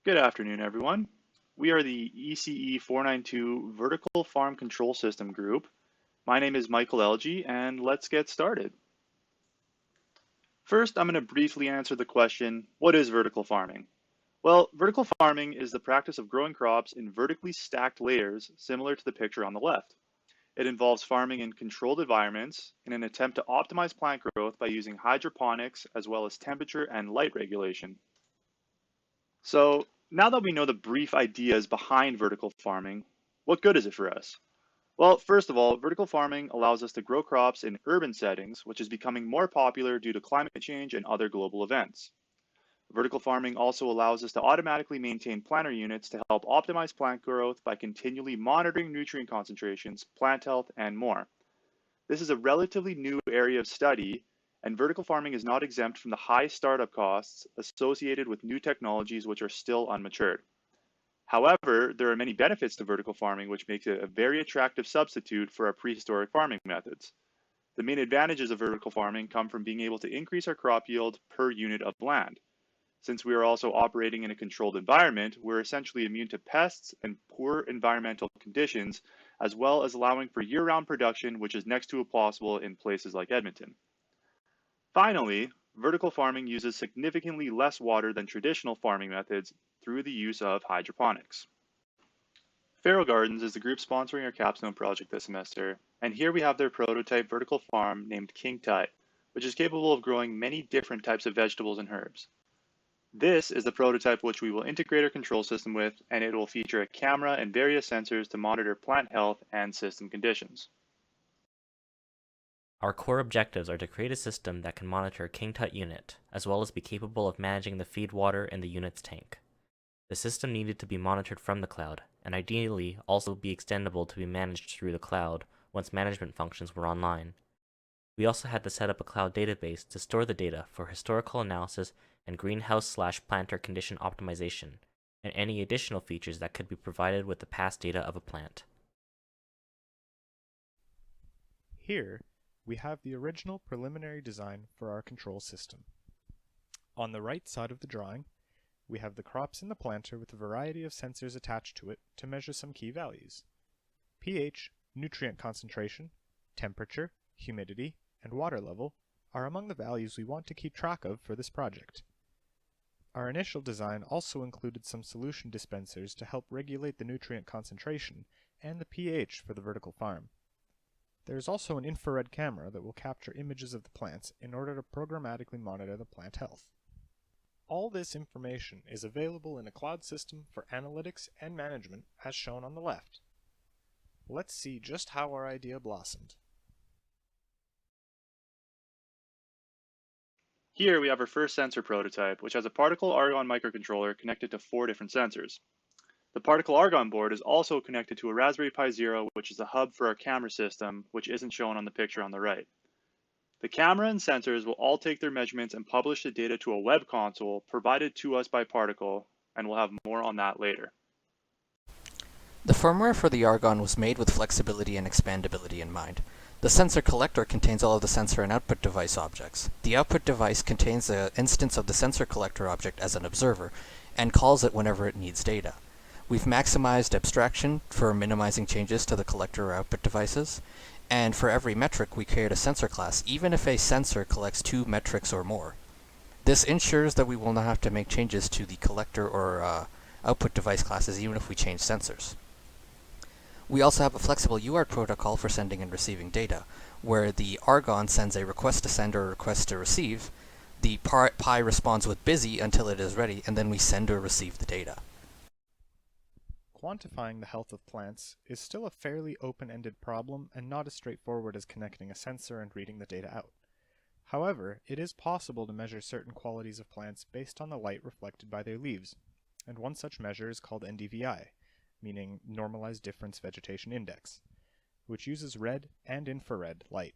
Good afternoon, everyone. We are the ECE 492 Vertical Farm Control System Group. My name is Michael Elgie, and let's get started. First, I'm going to briefly answer the question, what is vertical farming? Well, vertical farming is the practice of growing crops in vertically stacked layers, similar to the picture on the left. It involves farming in controlled environments in an attempt to optimize plant growth by using hydroponics as well as temperature and light regulation. So now that we know the brief ideas behind vertical farming, what good is it for us? Well, first of all, vertical farming allows us to grow crops in urban settings, which is becoming more popular due to climate change and other global events. Vertical farming also allows us to automatically maintain planter units to help optimize plant growth by continually monitoring nutrient concentrations, plant health, and more. This is a relatively new area of study, and vertical farming is not exempt from the high startup costs associated with new technologies which are still unmatured. However, there are many benefits to vertical farming which makes it a very attractive substitute for our prehistoric farming methods. The main advantages of vertical farming come from being able to increase our crop yield per unit of land. Since we are also operating in a controlled environment, we're essentially immune to pests and poor environmental conditions, as well as allowing for year-round production, which is next to impossible in places like Edmonton. Finally, vertical farming uses significantly less water than traditional farming methods through the use of hydroponics. Faro Gardens is the group sponsoring our capstone project this semester, and here we have their prototype vertical farm named King Tut, which is capable of growing many different types of vegetables and herbs. This is the prototype which we will integrate our control system with, and it will feature a camera and various sensors to monitor plant health and system conditions. Our core objectives are to create a system that can monitor a King Tut unit, as well as be capable of managing the feed water in the unit's tank. The system needed to be monitored from the cloud, and ideally also be extendable to be managed through the cloud once management functions were online. We also had to set up a cloud database to store the data for historical analysis and greenhouse/planter condition optimization, and any additional features that could be provided with the past data of a plant. Here, we have the original preliminary design for our control system. On the right side of the drawing, we have the crops in the planter with a variety of sensors attached to it to measure some key values. pH, nutrient concentration, temperature, humidity, and water level are among the values we want to keep track of for this project. Our initial design also included some solution dispensers to help regulate the nutrient concentration and the pH for the vertical farm. There is also an infrared camera that will capture images of the plants in order to programmatically monitor the plant health. All this information is available in a cloud system for analytics and management as shown on the left. Let's see just how our idea blossomed. Here we have our first sensor prototype, which has a particle argon microcontroller connected to 4 different sensors. The particle argon board is also connected to a Raspberry Pi Zero, which is the hub for our camera system, which isn't shown on the picture on the right. The camera and sensors will all take their measurements and publish the data to a web console provided to us by Particle, and we'll have more on that later. The firmware for the Argon was made with flexibility and expandability in mind. The sensor collector contains all of the sensor and output device objects. The output device contains an instance of the sensor collector object as an observer, and calls it whenever it needs data. We've maximized abstraction for minimizing changes to the collector or output devices, and for every metric we create a sensor class, even if a sensor collects 2 metrics or more. This ensures that we will not have to make changes to the collector or output device classes even if we change sensors. We also have a flexible UART protocol for sending and receiving data, where the Argon sends a request to send or a request to receive, the Pi responds with busy until it is ready, and then we send or receive the data. Quantifying the health of plants is still a fairly open-ended problem and not as straightforward as connecting a sensor and reading the data out. However, it is possible to measure certain qualities of plants based on the light reflected by their leaves, and one such measure is called NDVI, meaning Normalized Difference Vegetation Index, which uses red and infrared light.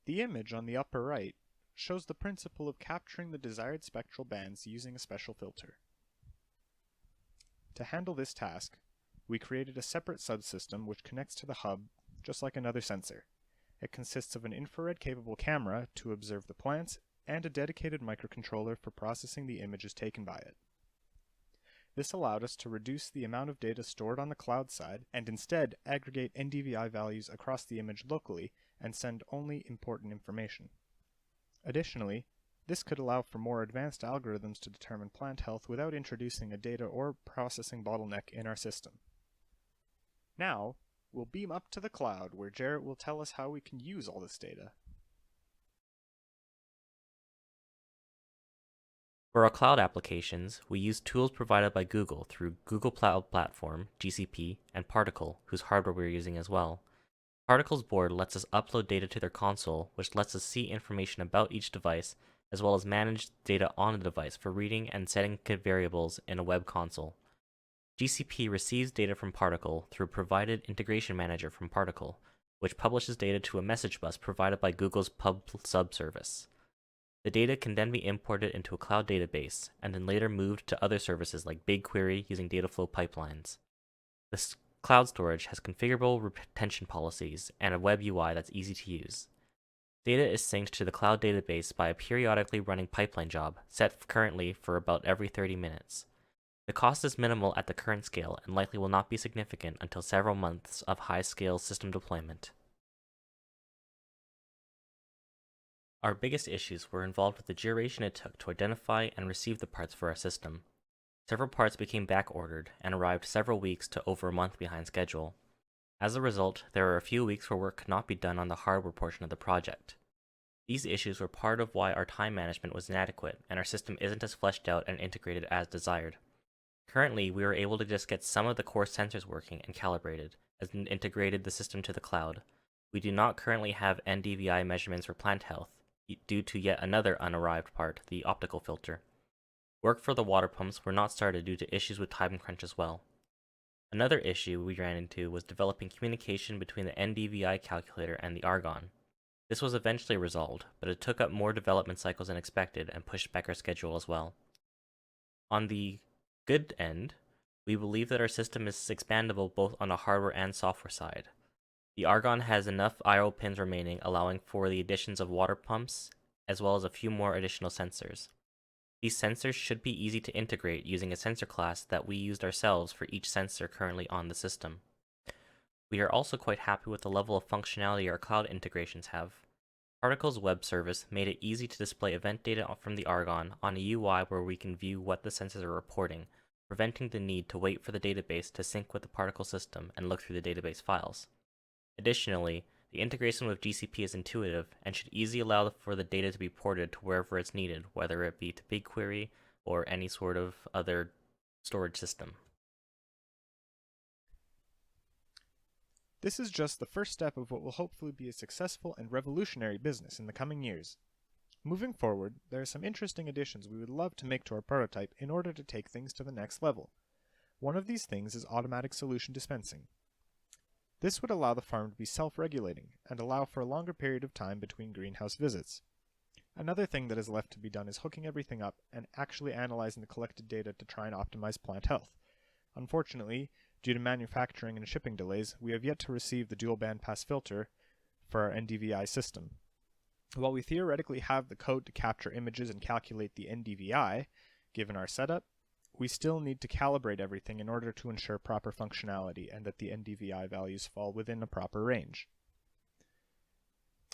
The image on the upper right shows the principle of capturing the desired spectral bands using a special filter. To handle this task, we created a separate subsystem which connects to the hub just like another sensor. It consists of an infrared-capable camera to observe the plants and a dedicated microcontroller for processing the images taken by it. This allowed us to reduce the amount of data stored on the cloud side and instead aggregate NDVI values across the image locally and send only important information. Additionally, this could allow for more advanced algorithms to determine plant health without introducing a data or processing bottleneck in our system. Now, we'll beam up to the cloud where Jarrett will tell us how we can use all this data. For our cloud applications, we use tools provided by Google through Google Cloud Platform, GCP, and Particle, whose hardware we're using as well. Particle's board lets us upload data to their console, which lets us see information about each device, as well as manage data on the device for reading and setting variables in a web console. GCP receives data from Particle through a provided integration manager from Particle, which publishes data to a message bus provided by Google's pub/sub service. The data can then be imported into a cloud database, and then later moved to other services like BigQuery using Dataflow pipelines. This cloud storage has configurable retention policies and a web UI that's easy to use. Data is synced to the cloud database by a periodically running pipeline job, set currently for about every 30 minutes. The cost is minimal at the current scale and likely will not be significant until several months of high-scale system deployment. Our biggest issues were involved with the duration it took to identify and receive the parts for our system. Several parts became back-ordered and arrived several weeks to over a month behind schedule. As a result, there were a few weeks where work could not be done on the hardware portion of the project. These issues were part of why our time management was inadequate and our system isn't as fleshed out and integrated as desired. Currently, we were able to just get some of the core sensors working and calibrated, and integrated the system to the cloud. We do not currently have NDVI measurements for plant health, due to yet another unarrived part, the optical filter. Work for the water pumps were not started due to issues with time crunch as well. Another issue we ran into was developing communication between the NDVI calculator and the Argon. This was eventually resolved, but it took up more development cycles than expected and pushed back our schedule as well. On the good end, we believe that our system is expandable both on the hardware and software side. The Argon has enough I/O pins remaining, allowing for the additions of water pumps, as well as a few more additional sensors. These sensors should be easy to integrate using a sensor class that we used ourselves for each sensor currently on the system. We are also quite happy with the level of functionality our cloud integrations have. Particle's web service made it easy to display event data from the Argon on a UI where we can view what the sensors are reporting, preventing the need to wait for the database to sync with the Particle system and look through the database files. Additionally, the integration with GCP is intuitive and should easily allow for the data to be ported to wherever it's needed, whether it be to BigQuery or any sort of other storage system. This is just the first step of what will hopefully be a successful and revolutionary business in the coming years. Moving forward, there are some interesting additions we would love to make to our prototype in order to take things to the next level. One of these things is automatic solution dispensing. This would allow the farm to be self-regulating and allow for a longer period of time between greenhouse visits. Another thing that is left to be done is hooking everything up and actually analyzing the collected data to try and optimize plant health. Unfortunately, due to manufacturing and shipping delays, we have yet to receive the dual bandpass filter for our NDVI system. While we theoretically have the code to capture images and calculate the NDVI, given our setup, we still need to calibrate everything in order to ensure proper functionality and that the NDVI values fall within a proper range.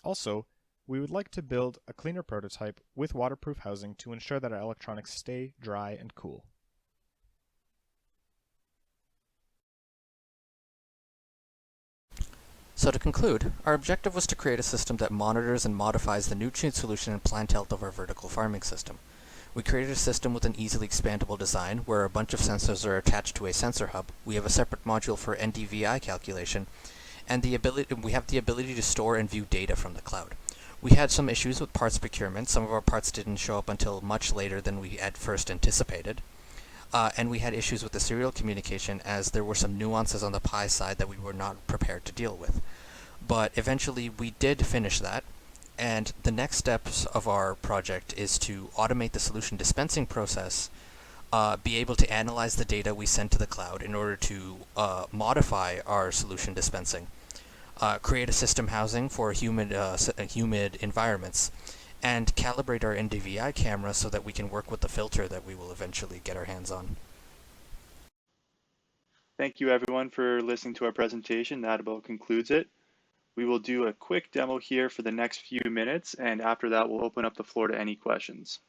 Also, we would like to build a cleaner prototype with waterproof housing to ensure that our electronics stay dry and cool. So to conclude, our objective was to create a system that monitors and modifies the nutrient solution and plant health of our vertical farming system. We created a system with an easily expandable design where a bunch of sensors are attached to a sensor hub. We have a separate module for NDVI calculation, and we have the ability to store and view data from the cloud. We had some issues with parts procurement. Some of our parts didn't show up until much later than we had first anticipated. And we had issues with the serial communication as there were some nuances on the Pi side that we were not prepared to deal with. But eventually we did finish that. And the next steps of our project is to automate the solution dispensing process, be able to analyze the data we send to the cloud in order to modify our solution dispensing, create a system housing for humid environments, and calibrate our NDVI camera so that we can work with the filter that we will eventually get our hands on. Thank you everyone for listening to our presentation. That about concludes it. We will do a quick demo here for the next few minutes, and after that we'll open up the floor to any questions.